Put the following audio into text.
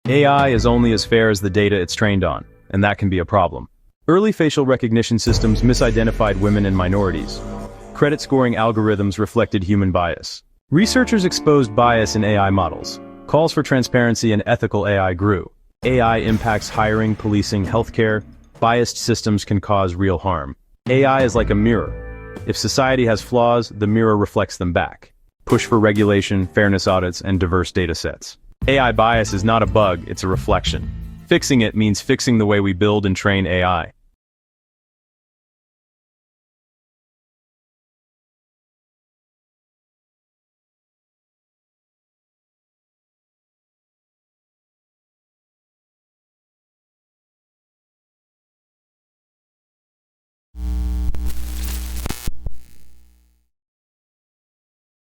AI is only as fair as the data it's trained on, and that can be a problem. Early facial recognition systems misidentified women and minorities. Credit scoring algorithms reflected human bias. Researchers exposed bias in AI models. Calls for transparency and ethical AI grew. AI impacts hiring, policing, healthcare. Biased systems can cause real harm. AI is like a mirror. If society has flaws, the mirror reflects them back. Push for regulation, fairness audits, and diverse data sets. AI bias is not a bug, it's a reflection. Fixing it means fixing the way we build and train AI.